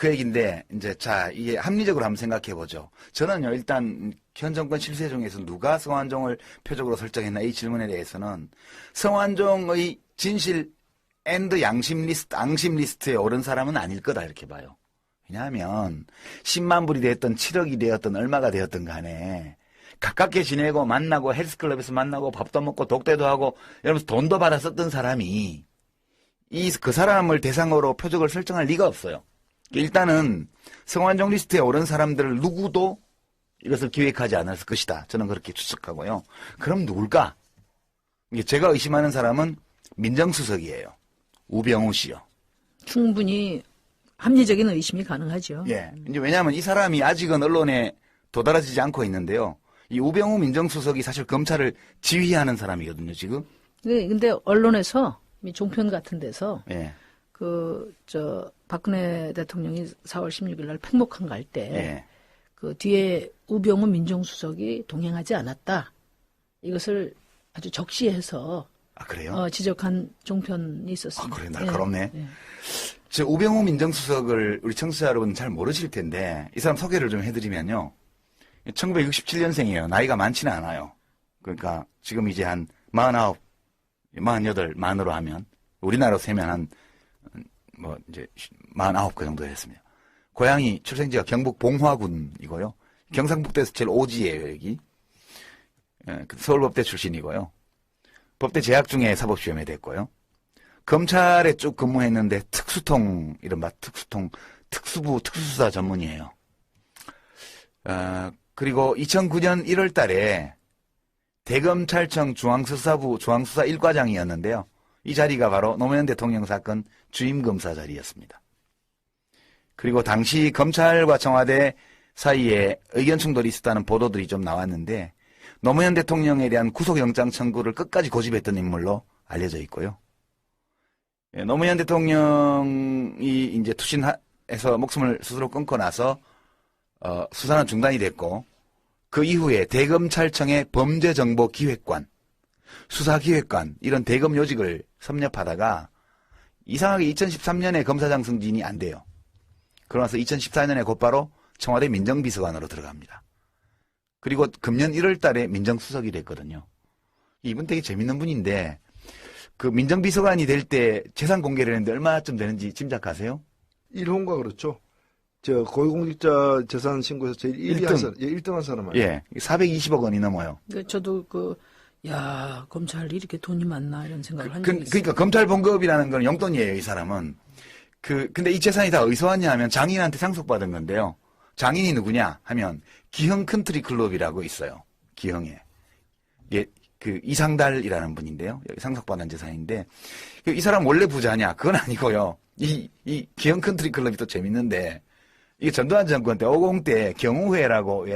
그 얘기인데, 이제, 자, 이게 합리적으로 한번 생각해 보죠. 저는요, 일단, 현 정권 실세 중에서 누가 성완종을 표적으로 설정했나 이 질문에 대해서는 성완종의 진실 앤드 양심 리스트, 앙심 리스트에 오른 사람은 아닐 거다, 이렇게 봐요. 왜냐하면, 10만 불이 되었던 7억이 되었던 얼마가 되었던 간에, 가깝게 지내고 만나고 헬스클럽에서 만나고 밥도 먹고 독대도 하고 이러면서 돈도 받아 썼던 사람이 그 사람을 대상으로 표적을 설정할 리가 없어요. 일단은 성완종 리스트에 오른 사람들을 누구도 이것을 기획하지 않았을 것이다. 저는 그렇게 추측하고요. 그럼 누굴까? 제가 의심하는 사람은 민정수석이에요. 우병우 씨요. 충분히 합리적인 의심이 가능하죠. 예. 이제 왜냐하면 이 사람이 아직은 언론에 도달하지 않고 있는데요. 이 우병우 민정수석이 사실 검찰을 지휘하는 사람이거든요, 지금. 네, 근데 언론에서 종편 같은 데서 예. 박근혜 대통령이 4월 16일 날 팽목항 갈 때 예. 그 뒤에 우병우 민정수석이 동행하지 않았다. 이것을 아주 적시해서 아, 그래요? 지적한 종편이 있었습니다. 아, 그래, 날카롭네. 네. 저 우병우 민정수석을 우리 청취자 여러분 잘 모르실 텐데 이 사람 소개를 좀 해드리면요. 1967년생이에요. 나이가 많지는 않아요. 그러니까 지금 이제 한 49, 48 만으로 하면 우리나라로 세면 이제 49그 정도 됐습니다. 고향이 출생지가 경북 봉화군이고요. 경상북도에서 제일 오지예요, 여기. 예, 서울법대 출신이고요. 법대 재학 중에 사법시험에 됐고요. 검찰에 쭉 근무했는데 특수통, 이른바 특수통, 특수부, 특수수사 전문이에요. 그리고 2009년 1월 달에 대검찰청 중앙수사부 중앙수사 1과장이었는데요. 이 자리가 바로 노무현 대통령 사건 주임검사 자리였습니다. 그리고 당시 검찰과 청와대 사이에 의견 충돌이 있었다는 보도들이 좀 나왔는데 노무현 대통령에 대한 구속영장 청구를 끝까지 고집했던 인물로 알려져 있고요. 노무현 대통령이 이제 투신해서 목숨을 스스로 끊고 나서 수사는 중단이 됐고 그 이후에 대검찰청의 범죄정보기획관, 수사기획관 이런 대검 요직을 섭렵하다가 이상하게 2013년에 검사장 승진이 안 돼요. 그러면서 2014년에 곧바로 청와대 민정비서관으로 들어갑니다. 그리고 금년 1월 달에 민정수석이 됐거든요. 이분 되게 재밌는 분인데 그 민정비서관이 될 때 재산 공개를 했는데 얼마쯤 되는지 짐작하세요? 1호인가 그렇죠. 고위공직자 재산 신고에서 제일 1등 한 사람 아니에요? 예, 420억 원이 넘어요. 저도 검찰이 이렇게 돈이 많나 이런 생각을 한 적이 있어요. 그러니까 검찰 봉급이라는 건 용돈이에요, 이 사람은. 근데 이 재산이 다 어디서 왔냐 하면 장인한테 상속받은 건데요. 장인이 누구냐 하면 기흥 컨트리 클럽이라고 있어요. 기흥에. 이게 이상달이라는 분인데요. 여기 상속받은 재산인데 이 사람 원래 부자냐? 그건 아니고요. 이 기흥 컨트리 클럽이 또 재밌는데 이게 전두환 정권 때 50 때 경우회라고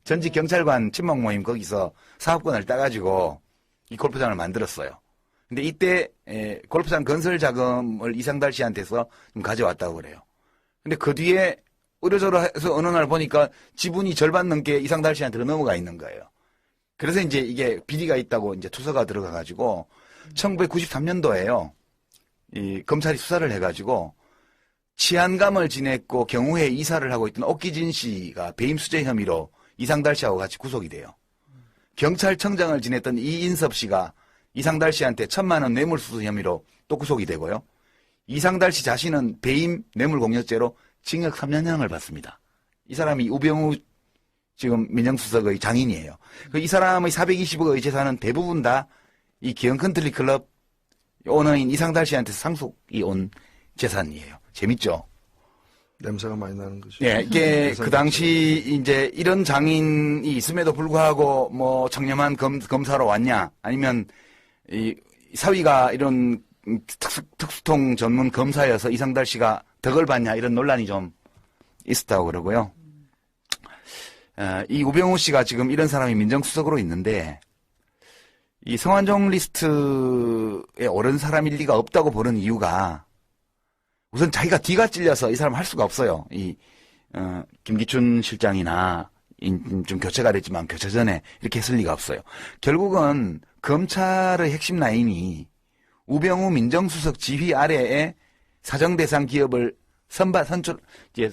전직 경찰관 친목 모임 거기서 사업권을 따가지고 이 골프장을 만들었어요. 근데 이때 골프장 건설 자금을 이상달 씨한테서 좀 가져왔다고 그래요. 근데 그 뒤에 이러저러 해서 어느 날 보니까 지분이 절반 넘게 이상달 씨한테로 넘어가 있는 거예요. 그래서 이제 이게 비리가 있다고 이제 투서가 들어가가지고 1993년도에요. 이 검찰이 수사를 해가지고 치안감을 지냈고 경우회 이사를 하고 있던 옥기진 씨가 배임 수재 혐의로 이상달 씨하고 같이 구속이 돼요. 경찰청장을 지냈던 이인섭 씨가 이상달 씨한테 1,000만 원 뇌물수수 혐의로 또 구속이 되고요. 이상달 씨 자신은 배임 뇌물공여죄로 징역 3년형을 받습니다. 이 사람이 우병우 지금 민정수석의 장인이에요. 이 사람의 420억의 재산은 대부분 다 이 기흥 컨트리 클럽 오너인 이상달 씨한테 상속이 온 재산이에요. 재밌죠? 냄새가 많이 나는 거죠. 예, 이게 그 당시 이제 이런 장인이 있음에도 불구하고 뭐 청렴한 검사로 왔냐, 아니면 이 사위가 이런 특수통 전문 검사여서 이상달 씨가 덕을 받냐 이런 논란이 좀 있었다고 그러고요. 이 우병우 씨가 지금 이런 사람이 민정수석으로 있는데 이 성완종 리스트에 오른 사람일 리가 없다고 보는 이유가 우선 자기가 뒤가 찔려서 이 사람 할 수가 없어요. 김기춘 실장이나 좀 교체가 됐지만 교체 전에 이렇게 했을 리가 없어요. 결국은 검찰의 핵심 라인이 우병우 민정수석 지휘 아래에 사정대상 기업을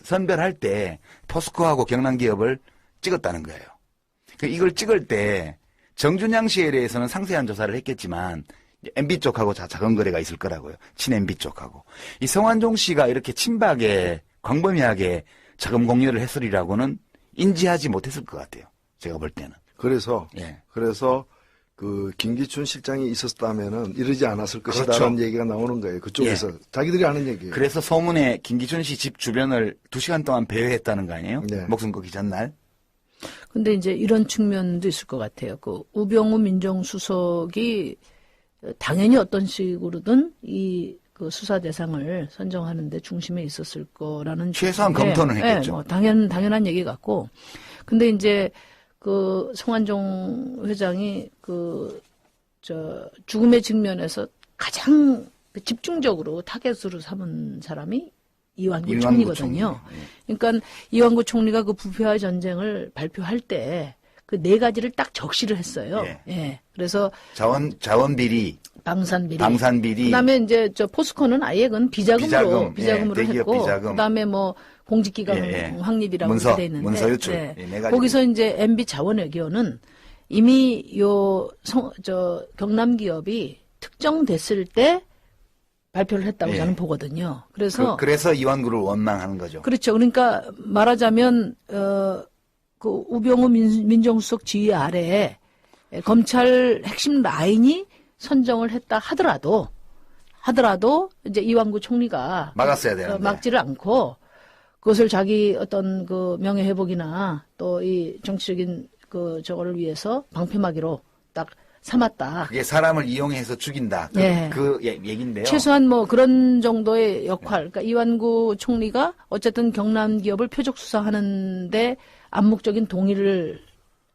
선별할 때 포스코하고 경남기업을 찍었다는 거예요. 이걸 찍을 때 정준양 씨에 대해서는 상세한 조사를 했겠지만 MB 쪽하고 작은 거래가 있을 거라고요. 친 MB 쪽하고. 이 성완종 씨가 이렇게 친박에 광범위하게 자금 공유를 했으리라고는 인지하지 못했을 것 같아요. 제가 볼 때는. 그래서 예. 그 김기춘 실장이 있었다면은 이러지 않았을 그렇죠. 것이다라는 얘기가 나오는 거예요. 그쪽에서 예. 자기들이 아는 얘기예요. 그래서 소문에 김기춘 씨 집 주변을 2시간 동안 배회했다는 거 아니에요? 네. 목숨 끊기 전날. 근데 이제 이런 측면도 있을 것 같아요. 그 우병우 민정수석이 당연히 어떤 식으로든 그 수사 대상을 선정하는데 중심에 있었을 거라는 최소한 네, 검토는 했겠죠. 네, 뭐 당연한 얘기 같고. 근데 이제 그 성완종 회장이 죽음의 직면에서 가장 집중적으로 타겟으로 삼은 사람이 이완구 총리거든요. 총리. 그러니까 이완구 총리가 그 부패와의 전쟁을 발표할 때 그 네 가지를 딱 적시를 했어요. 예. 예. 그래서 자원 비리, 방산 비리. 그다음에 이제 포스코는 아예 그건 비자금으로 예, 했고, 비자금. 예, 그다음에 공직기강 확립이라고 돼 있는데, 문서 유출. 네 가지. 거기서 이제 MB 자원외교는 이미 경남 기업이 특정됐을 때 발표를 했다고 저는 보거든요. 그래서 이완구를 원망하는 거죠. 그렇죠. 그러니까 말하자면 그 우병우 민정수석 지휘 아래에 검찰 핵심 라인이 선정을 했다 하더라도 이제 이완구 총리가 막았어야 되는데 막지를 않고 그것을 자기 어떤 그 명예 회복이나 또 이 정치적인 저거를 위해서 방패막이로 딱 삼았다. 그게 사람을 이용해서 죽인다. 그 얘기인데요. 최소한 그런 정도의 역할. 그러니까 이완구 총리가 어쨌든 경남 기업을 표적 수사하는데 암묵적인 동의를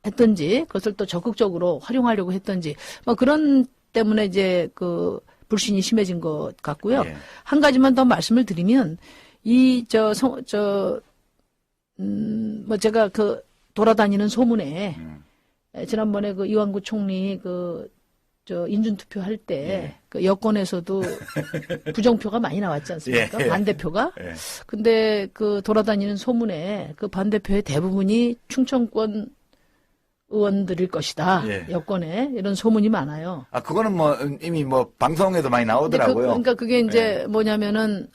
했던지 그것을 또 적극적으로 활용하려고 했던지 그런 때문에 이제 그 불신이 심해진 것 같고요. 예. 한 가지만 더 말씀을 드리면 제가 돌아다니는 소문에 지난번에 그 이완구 총리 인준 투표할 때 여권에서도 부정표가 많이 나왔지 않습니까? 예. 반대표가. 예. 근데 돌아다니는 소문에 그 반대표의 대부분이 충청권 의원들일 것이다. 예. 여권에 이런 소문이 많아요. 그거는 이미 방송에도 많이 나오더라고요. 그러니까 그게 이제 뭐냐면은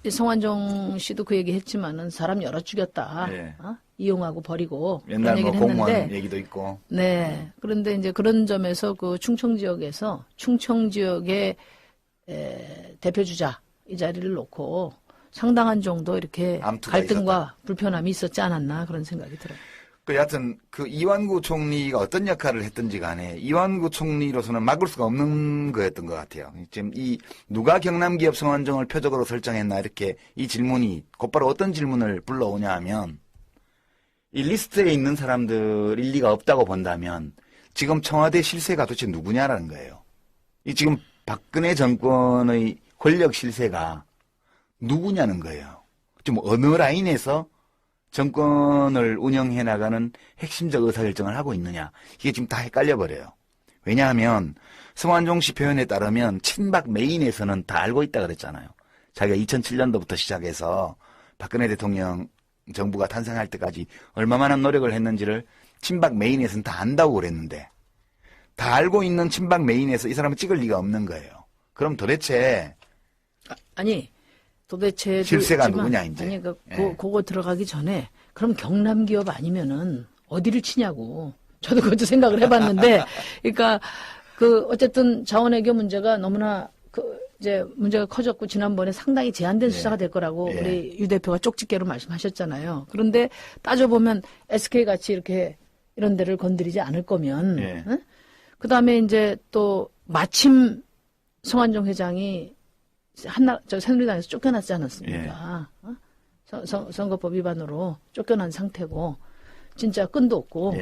이 성완종 씨도 그 얘기 했지만은 사람 여러 죽였다. 예. 이용하고 버리고 옛날 그런 얘기를 공무원 했는데 얘기도 있고. 네. 그런데 이제 그런 점에서 그 충청 지역의 대표 주자 이 자리를 놓고 상당한 정도 이렇게 암투가 갈등과 있었다. 불편함이 있었지 않았나 그런 생각이 들어요. 여하튼 이완구 총리가 어떤 역할을 했든지 간에 이완구 총리로서는 막을 수가 없는 거였던 것 같아요. 지금 누가 경남기업 성완종을 표적으로 설정했나 이렇게 이 질문이 곧바로 어떤 질문을 불러오냐 하면 이 리스트에 있는 사람들 일리가 없다고 본다면 지금 청와대 실세가 도대체 누구냐라는 거예요. 이 지금 박근혜 정권의 권력 실세가 누구냐는 거예요. 지금 어느 라인에서 정권을 운영해 나가는 핵심적 의사결정을 하고 있느냐. 이게 지금 다 헷갈려 버려요. 왜냐하면 성완종 씨 표현에 따르면 친박 메인에서는 다 알고 있다 그랬잖아요. 자기가 2007년도부터 시작해서 박근혜 대통령 정부가 탄생할 때까지 얼마만한 노력을 했는지를 친박 메인에서는 다 안다고 그랬는데 다 알고 있는 친박 메인에서 이 사람을 찍을 리가 없는 거예요. 그럼 도대체 도대체 실세가 누구냐 이제. 그거 들어가기 전에 그럼 경남 기업 아니면은 어디를 치냐고 저도 그것도 생각을 해봤는데 그러니까 어쨌든 자원외교 문제가 너무나 이제 문제가 커졌고 지난번에 상당히 제한된 수사가 될 거라고 우리 유 대표가 쪽집게로 말씀하셨잖아요. 그런데 따져보면 SK 같이 이렇게 이런 데를 건드리지 않을 거면 응? 그다음에 이제 또 마침 성완종 회장이 새누리당에서 쫓겨났지 않았습니까? 선거법 위반으로 쫓겨난 상태고 진짜 끈도 없고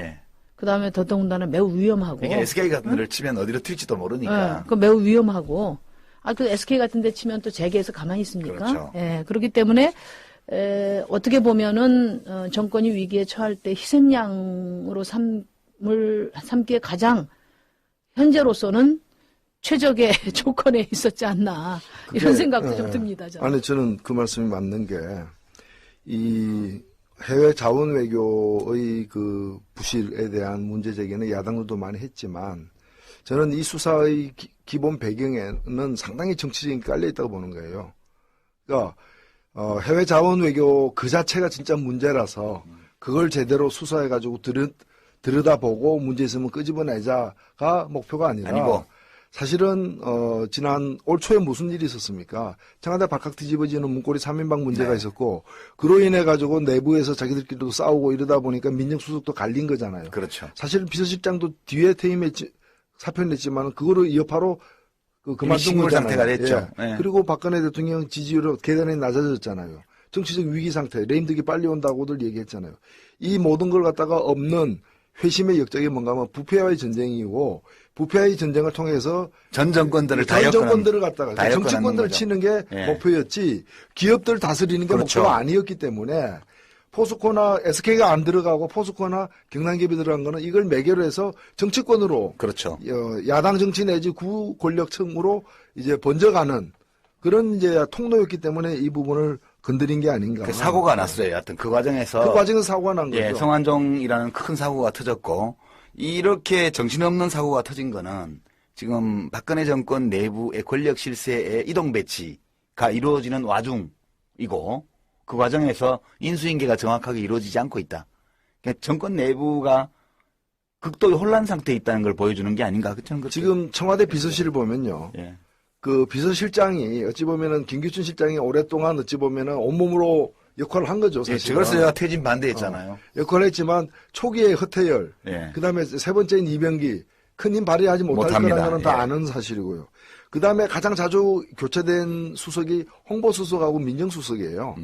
그다음에 더더군다나 매우 위험하고 이게 SK 같은 데를 치면 어디로 튈지도 모르니까. 그 매우 위험하고 그 SK 같은 데 치면 또 재계에서 가만히 있습니까? 그렇죠. 그렇기 때문에 어떻게 보면은 정권이 위기에 처할 때 희생양으로 삼기에 가장 현재로서는 최적의 조건에 있었지 않나 이런 그게, 생각도 좀 예. 듭니다. 저는. 아니 저는 그 말씀이 맞는 게 이 해외 자원 외교의 그 부실에 대한 문제 제기는 야당들도 많이 했지만 저는 이 수사의 기본 배경에는 상당히 정치적인 게 깔려 있다고 보는 거예요. 그러니까 해외 자원 외교 그 자체가 진짜 문제라서 그걸 제대로 수사해가지고 들여다보고 문제 있으면 끄집어내자가 목표가 아니라 사실은 지난 올 초에 무슨 일이 있었습니까? 청와대 발칵 뒤집어지는 문고리 3인방 문제가 네. 있었고 그로 인해 가지고 내부에서 자기들끼리도 싸우고 이러다 보니까 민정수석도 갈린 거잖아요. 그렇죠. 사실 비서실장도 뒤에 퇴임했지 사표 냈지만 그거를 여파로 그만둔 식물 거잖아요. 상태가 됐죠. 예. 예. 그리고 박근혜 대통령 지지율이 계단에 낮아졌잖아요. 정치적 위기 상태, 레임덕이 빨리 온다고들 얘기했잖아요. 이 모든 걸 갖다가 없는 회심의 역적이 뭔가 하면 부패와의 전쟁이고 부패와의 전쟁을 통해서 전 정권들을 다 전 엮어놓은, 정권들을 갖다가 다 엮어놓는 정치권들을 거죠. 치는 게 예. 목표였지 기업들 다스리는 게 그렇죠. 목표가 아니었기 때문에 포스코나 SK가 안 들어가고 포스코나 경남기업이 들어간 거는 이걸 매개로 해서 정치권으로 그렇죠. 야당 정치 내지 구 권력층으로 이제 번져가는 그런 이제 통로였기 때문에 이 부분을 건드린 게 아닌가. 그 사고가 났어요. 여하튼 그 과정에서 그 과정에서 사고가 난 거죠. 예, 성완종이라는 큰 사고가 터졌고 이렇게 정신없는 사고가 터진 거는 지금 박근혜 정권 내부의 권력 실세의 이동 배치가 이루어지는 와중이고 그 과정에서 인수인계가 정확하게 이루어지지 않고 있다. 그러니까 정권 내부가 극도의 혼란 상태에 있다는 걸 보여주는 게 아닌가. 그렇죠? 지금 청와대 비서실을 보면요. 예. 그 비서실장이 어찌 보면은 김기춘 실장이 오랫동안 어찌 보면은 온몸으로 역할을 한 거죠. 예, 사실. 그래서 제가 퇴진 반대했잖아요. 역할을 했지만 초기에 허태열, 예. 그다음에 세 번째인 이병기 큰 힘 발휘하지 못할 못합니다. 거라는 건 다 예. 아는 사실이고요. 그다음에 가장 자주 교체된 수석이 홍보수석하고 민정수석이에요.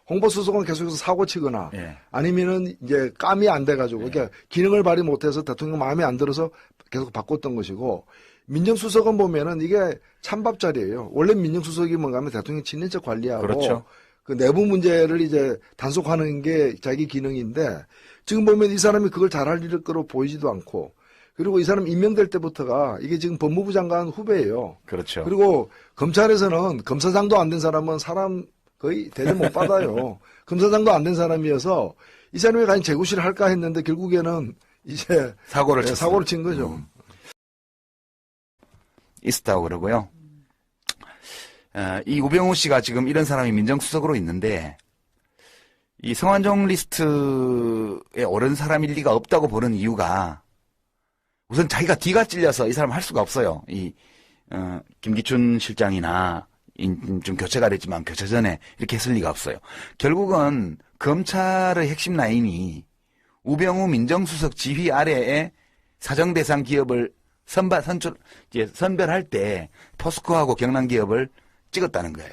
홍보수석은 계속해서 사고 치거나 예. 아니면은 이제 감이 안 돼가지고 그러니까 기능을 발휘 못해서 대통령 마음에 안 들어서 계속 바꿨던 것이고 민정수석은 보면은 이게 찬밥자리예요. 원래 민정수석이 뭔가 하면 대통령 친인척 관리하고 그렇죠. 그 내부 문제를 이제 단속하는 게 자기 기능인데 지금 보면 이 사람이 그걸 잘할 거로 보이지도 않고 그리고 이 사람 임명될 때부터가 이게 지금 법무부 장관 후배예요. 그렇죠. 그리고 검찰에서는 검사장도 안 된 사람은 사람 거의 대접 못 받아요. 검사장도 안 된 사람이어서 이 사람이 과연 재구실을 할까 했는데 결국에는 이제 사고를 네, 쳤어요. 사고를 친 거죠. 있었다고 그러고요. 이 우병우 씨가 지금 이런 사람이 민정수석으로 있는데 이 성완종 리스트에 오른 사람일 리가 없다고 보는 이유가 우선 자기가 뒤가 찔려서 이 사람 할 수가 없어요. 김기춘 실장이나 좀 교체가 됐지만 교체 전에 이렇게 했을 리가 없어요. 결국은 검찰의 핵심 라인이 우병우 민정수석 지휘 아래에 사정 대상 기업을 선별할 때 포스코하고 경남기업을 찍었다는 거예요.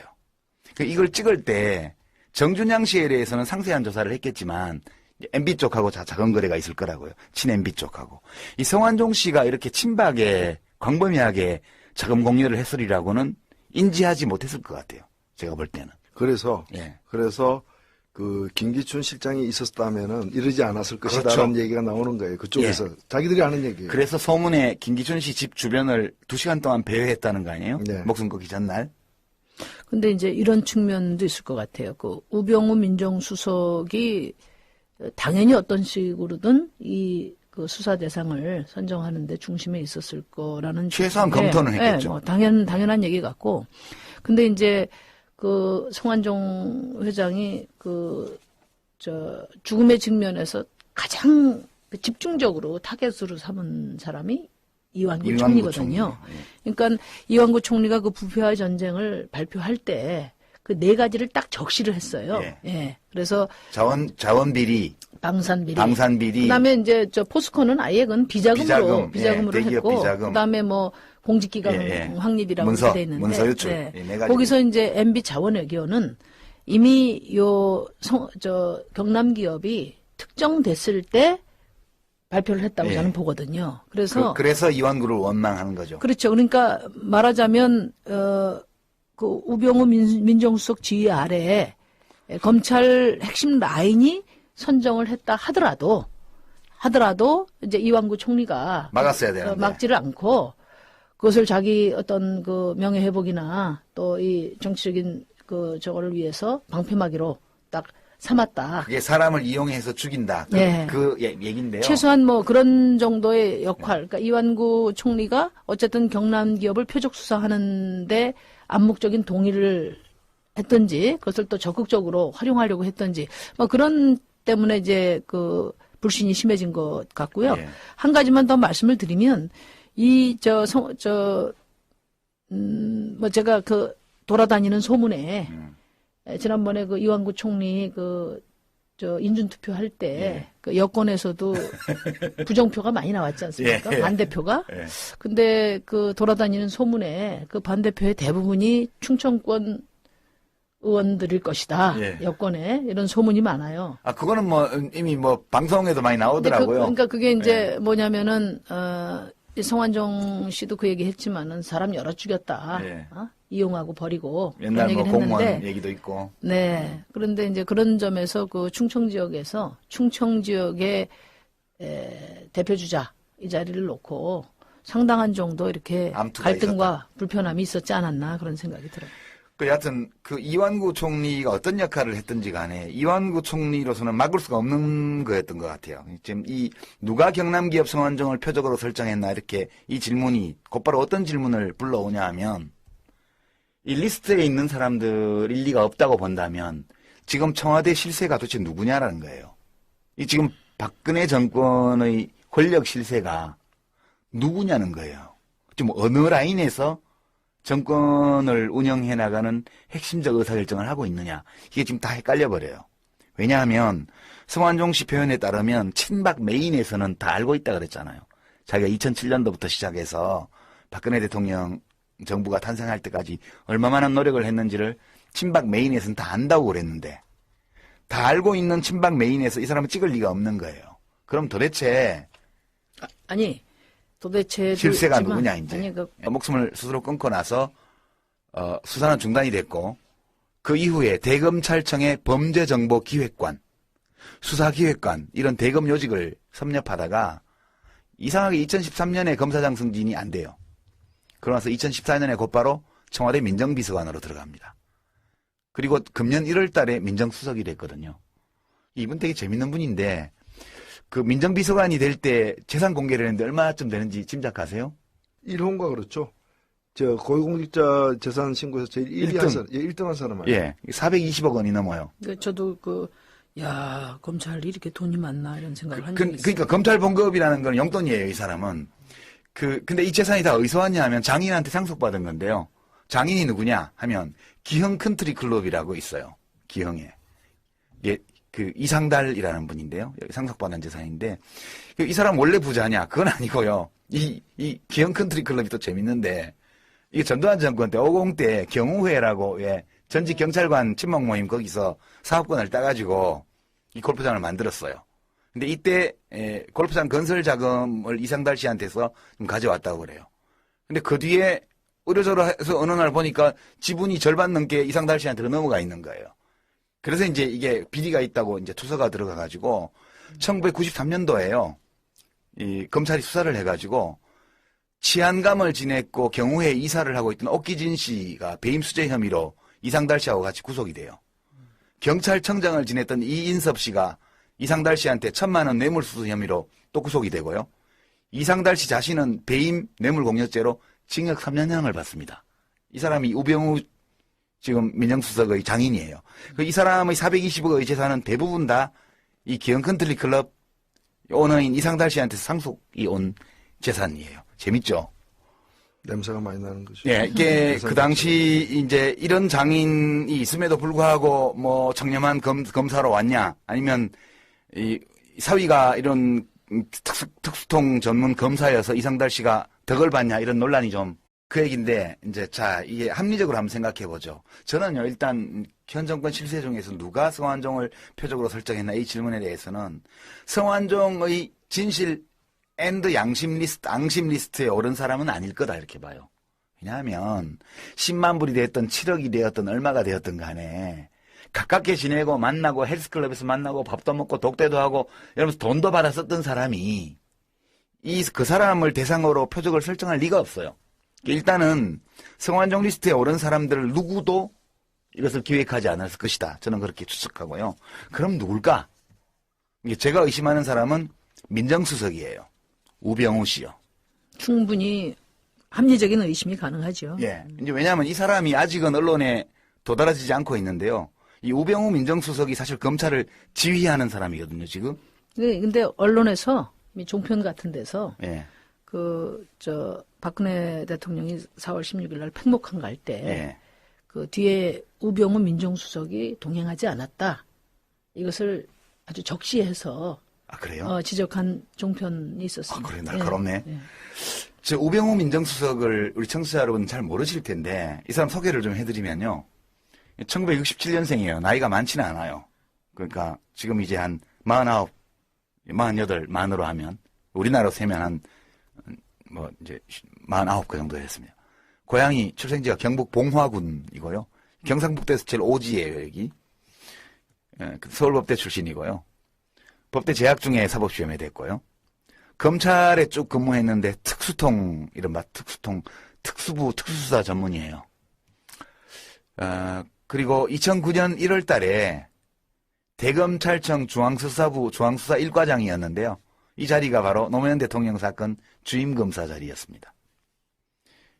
이걸 찍을 때 정준양 씨에 대해서는 상세한 조사를 했겠지만 MB 쪽하고 자금 거래가 있을 거라고요. 친 MB 쪽하고. 이 성완종 씨가 이렇게 친박에 광범위하게 자금 공여를 했으리라고는 인지하지 못했을 것 같아요. 제가 볼 때는. 그래서 예. 그 김기춘 실장이 있었다면은 이러지 않았을 그렇죠. 것이다라는 얘기가 나오는 거예요. 그쪽에서 자기들이 하는 얘기예요. 그래서 소문에 김기춘 씨 집 주변을 2시간 동안 배회했다는 거 아니에요? 네. 목숨 끊기 전날. 근데 이제 이런 측면도 있을 것 같아요. 그 우병우 민정수석이 당연히 어떤 식으로든 그 수사 대상을 선정하는데 중심에 있었을 거라는 최소한 쪽인데, 검토는 했겠죠. 뭐 당연한 얘기 같고. 근데 이제 그 성완종 회장이 죽음의 직면에서 가장 집중적으로 타겟으로 삼은 사람이 이완구 총리거든요. 총리. 예. 그러니까 이완구 총리가 그 부패와 전쟁을 발표할 때 그 네 가지를 딱 적시를 했어요. 예. 예. 그래서 자원 비리, 방산 비리. 비리. 그다음에 이제 포스코는 아예 그건 비자금으로 비자금, 예, 대기업 했고, 비자금. 그다음에 뭐 공직기관 예, 예. 확립이라고 문서, 돼 있는데, 문서 유출. 네. 예, 네 가지. 거기서 이제 MB 자원외교는 이미 경남 기업이 특정됐을 때 발표를 했다고 예. 저는 보거든요. 그래서 그래서 이완구를 원망하는 거죠. 그렇죠. 그러니까 말하자면 그 우병우 민정수석 지휘 아래에 검찰 핵심 라인이 선정을 했다 하더라도 이제 이완구 총리가 막았어야 되는데. 막지를 않고 그것을 자기 어떤 그 명예회복이나 또 이 정치적인 그 저거를 위해서 방패막이로 딱 삼았다. 그게 사람을 이용해서 죽인다. 네. 얘기인데요. 최소한 뭐 그런 정도의 역할. 그러니까 이완구 총리가 어쨌든 경남 기업을 표적 수사하는데 암묵적인 동의를 했던지 그것을 또 적극적으로 활용하려고 했던지 뭐 그런 때문에 이제 그 불신이 심해진 것 같고요. 예. 한 가지만 더 말씀을 드리면 뭐 제가 그 돌아다니는 소문에 지난번에 그 이완구 총리 인준 투표할 때 예. 그 여권에서도 부정표가 많이 나왔지 않습니까? 예. 반대표가. 예. 근데 그 돌아다니는 소문에 그 반대표의 대부분이 충청권 의원들일 것이다. 예. 여권에 이런 소문이 많아요. 아, 그거는 뭐 이미 뭐 방송에도 많이 근데 나오더라고요. 그러니까 그게 이제 뭐냐면은 이 성완종 씨도 그 얘기 했지만은 사람 여러 죽였다. 예. 이용하고 버리고 옛날 그런 뭐 얘기를 공무원 했는데 얘기도 있고. 네. 그런데 이제 그런 점에서 그 충청 지역의 대표 주자 이 자리를 놓고 상당한 정도 이렇게 암투가 갈등과 불편함이 있었지 않았나 그런 생각이 들어요. 그 여하튼 그 이완구 총리가 어떤 역할을 했든지 간에 이완구 총리로서는 막을 수가 없는 거였던 것 같아요. 지금 누가 경남기업 성완종을 표적으로 설정했나 이렇게 이 질문이 곧바로 어떤 질문을 불러오냐 하면 이 리스트에 있는 사람들 일리가 없다고 본다면 지금 청와대 실세가 도대체 누구냐라는 거예요. 이 지금 박근혜 정권의 권력 실세가 누구냐는 거예요. 지금 어느 라인에서 정권을 운영해 나가는 핵심적 의사결정을 하고 있느냐. 이게 지금 다 헷갈려 버려요. 왜냐하면 성완종 씨 표현에 따르면 친박 메인에서는 다 알고 있다 그랬잖아요. 자기가 2007년도부터 시작해서 박근혜 대통령 정부가 탄생할 때까지 얼마만한 노력을 했는지를 친박 메인에서는 다 안다고 그랬는데 다 알고 있는 친박 메인에서 이 사람을 찍을 리가 없는 거예요. 그럼 도대체 도대체 실세가 누구냐 이제. 아니, 목숨을 스스로 끊고 나서 수사는 중단이 됐고 그 이후에 대검찰청의 범죄정보기획관, 수사기획관 이런 대검 요직을 섭렵하다가 이상하게 2013년에 검사장 승진이 안 돼요. 그러면서 2014년에 곧바로 청와대 민정비서관으로 들어갑니다. 그리고 금년 1월 달에 민정수석이 됐거든요. 이분 되게 재밌는 분인데 그 민정비서관이 될 때 재산 공개를 했는데 얼마쯤 되는지 짐작하세요? 1호인가 그렇죠. 저 고위공직자 재산 신고에서 제일 1위 1등 한 사람 아니에요? 예. 420억 원이 넘어요. 저도 검찰이 이렇게 돈이 많나 이런 생각을 한 적이 있어요. 그러니까 검찰 봉급이라는 건 용돈이에요, 이 사람은. 근데 이 재산이 다 어디서 왔냐 하면 장인한테 상속받은 건데요. 장인이 누구냐 하면 기흥 컨트리 클럽이라고 있어요. 기흥에. 예. 그 이상달이라는 분인데요. 상속받은 재산인데 이 사람 원래 부자냐? 그건 아니고요. 이 기흥 컨트리 클럽이 또 재밌는데 이게 전두환 정권 때 50 때 경우회라고 전직 경찰관 친목 모임 거기서 사업권을 따가지고 이 골프장을 만들었어요. 근데 이때 골프장 건설 자금을 이상달 씨한테서 좀 가져왔다고 그래요. 근데 그 뒤에 의료적으로 해서 어느 날 보니까 지분이 절반 넘게 이상달 씨한테로 넘어가 있는 거예요. 그래서 이제 이게 비리가 있다고 이제 투서가 들어가가지고 1993년도에요. 이 검찰이 수사를 해가지고 치안감을 지냈고 경우회 이사를 하고 있던 옥기진 씨가 배임 수재 혐의로 이상달 씨하고 같이 구속이 돼요. 경찰청장을 지냈던 이인섭 씨가 이상달 씨한테 1,000만 원 뇌물수수 혐의로 또 구속이 되고요. 이상달 씨 자신은 배임 뇌물공여죄로 징역 3년형을 받습니다. 이 사람이 우병우 지금 민정수석의 장인이에요. 이 사람의 420억의 재산은 대부분 다 이 기흥 컨트리 클럽 오너인 이상달 씨한테 상속이 온 재산이에요. 재밌죠? 냄새가 많이 나는 거죠. 네, 이게 그 당시 이제 이런 장인이 있음에도 불구하고 뭐 청렴한 검사로 왔냐, 아니면 이 사위가 이런 특수통 전문 검사여서 이상달 씨가 덕을 받냐 이런 논란이 좀 그 얘기인데 이제 이게 합리적으로 한번 생각해 보죠. 저는요 일단 현 정권 실세 중에서 누가 성완종을 표적으로 설정했나 이 질문에 대해서는 성완종의 진실 앤드 앙심 리스트에 오른 사람은 아닐 거다 이렇게 봐요. 왜냐하면 10만 불이 되었던 7억이 되었던 얼마가 되었던 간에 가깝게 지내고 만나고 헬스클럽에서 만나고 밥도 먹고 독대도 하고 이러면서 돈도 받아 썼던 사람이 그 사람을 대상으로 표적을 설정할 리가 없어요. 일단은 성완종 리스트에 오른 사람들을 누구도 이것을 기획하지 않았을 것이다. 저는 그렇게 추측하고요. 그럼 누굴까? 이게 제가 의심하는 사람은 민정수석이에요. 우병우 씨요. 충분히 합리적인 의심이 가능하죠. 예. 이제 왜냐하면 이 사람이 아직은 언론에 도달하지 않고 있는데요. 이 우병우 민정수석이 사실 검찰을 지휘하는 사람이거든요, 지금. 근데 언론에서 종편 같은 데서 예. 박근혜 대통령이 4월 16일 날 팽목항 갈 때 예. 그 뒤에 우병우 민정수석이 동행하지 않았다. 이것을 아주 적시해서 아, 그래요? 지적한 종편이 있었습니다. 아, 그래, 날카롭네. 예. 저 우병우 민정수석을 우리 청취자 여러분 잘 모르실 텐데 이 사람 소개를 좀 해드리면요. 1967년생이에요. 나이가 많지는 않아요. 그러니까 지금 이제 한 49, 48 만으로 하면 우리나라로 세면 이제 49그 정도 됐습니다. 고향이 출생지가 경북 봉화군이고요. 경상북도에서 제일 오지예요, 여기. 예, 서울법대 출신이고요. 법대 재학 중에 사법시험에 됐고요. 검찰에 쭉 근무했는데 특수통, 이른바 특수통, 특수부, 특수수사 전문이에요. 그리고 2009년 1월 달에 대검찰청 중앙수사부 중앙수사 1과장이었는데요. 이 자리가 바로 노무현 대통령 사건 주임검사 자리였습니다.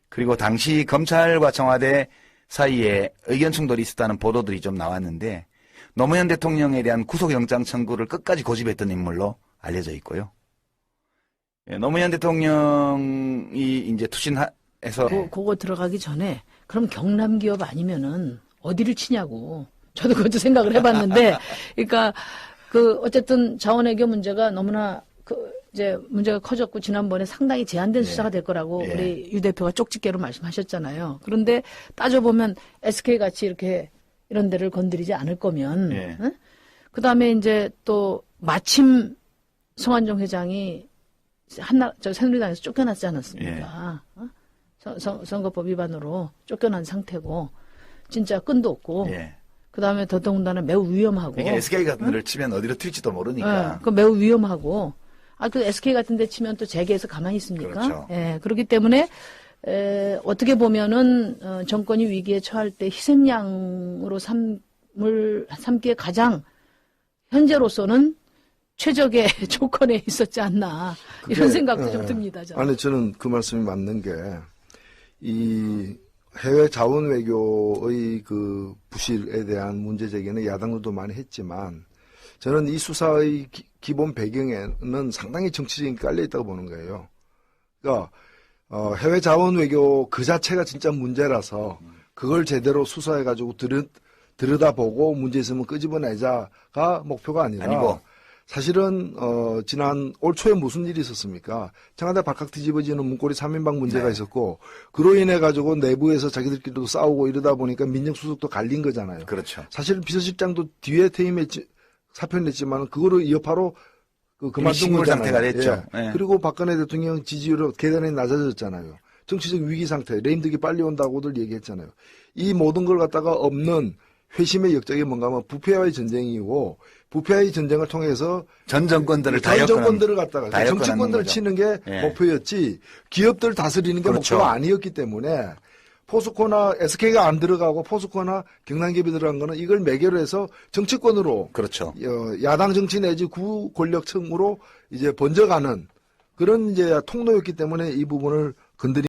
그리고 당시 검찰과 청와대 사이에 의견 충돌이 있었다는 보도들이 좀 나왔는데 노무현 대통령에 대한 구속영장 청구를 끝까지 고집했던 인물로 알려져 있고요. 예, 노무현 대통령이 이제 투신해서 그거 들어가기 전에 그럼 경남 기업 아니면은 어디를 치냐고 저도 그것도 생각을 해봤는데 그러니까 어쨌든 자원외교 문제가 너무나 이제 문제가 커졌고 지난번에 상당히 제한된 수사가 될 거라고 우리 유 대표가 쪽집게로 말씀하셨잖아요. 그런데 따져보면 SK 같이 이렇게 이런 데를 건드리지 않을 거면 응? 그다음에 이제 또 마침 성완종 회장이 새누리당에서 쫓겨났지 않았습니까? 선거법 위반으로 쫓겨난 상태고 진짜 끈도 없고 그다음에 더더군다나 매우 위험하고 그러니까 SK 같은 데를 치면 어디로 튈지도 모르니까 그 매우 위험하고 그 SK 같은 데 치면 또 재계에서 가만히 있습니까? 그렇죠. 예, 그렇기 때문에 어떻게 보면은 정권이 위기에 처할 때 희생양으로 삼기에 가장 현재로서는 최적의 조건에 있었지 않나 이런 생각도 좀 듭니다. 저는. 아니 저는 그 말씀이 맞는 게 이 해외 자원 외교의 그 부실에 대한 문제 제기는 야당도 많이 했지만 저는 이 수사의 기본 배경에는 상당히 정치적인 게 깔려 있다고 보는 거예요. 그러니까 해외 자원 외교 그 자체가 진짜 문제라서 그걸 제대로 수사해가지고 들여다보고 문제 있으면 끄집어내자가 목표가 아니고 사실은 지난 올 초에 무슨 일이 있었습니까? 청와대 발칵 뒤집어지는 문고리 3인방 문제가 있었고 그로 인해 가지고 내부에서 자기들끼리도 싸우고 이러다 보니까 민정수석도 갈린 거잖아요. 그렇죠. 사실 비서실장도 뒤에 퇴임했지 사표를 냈지만 그거를 여파로 그만둔 식물 거잖아요. 상태가 됐죠. 예. 그리고 박근혜 대통령 지지율은 계단에 낮아졌잖아요. 정치적 위기 상태, 레임덕이 빨리 온다고들 얘기했잖아요. 이 모든 걸 갖다가 없는 회심의 역적이 뭔가 하면 부패와의 전쟁이고 부패와의 전쟁을 통해서 전 정권들을 전 정권들을 갖다가 정치권들을 치는 게 목표였지 기업들 다스리는 게 목표가 아니었기 때문에 포스코나 SK가 안 들어가고 포스코나 경남기업이 들어간 거는 이걸 매개로 해서 정치권으로 야당 정치 내지 구 권력층으로 이제 번져가는 그런 이제 통로였기 때문에 이 부분을 건드린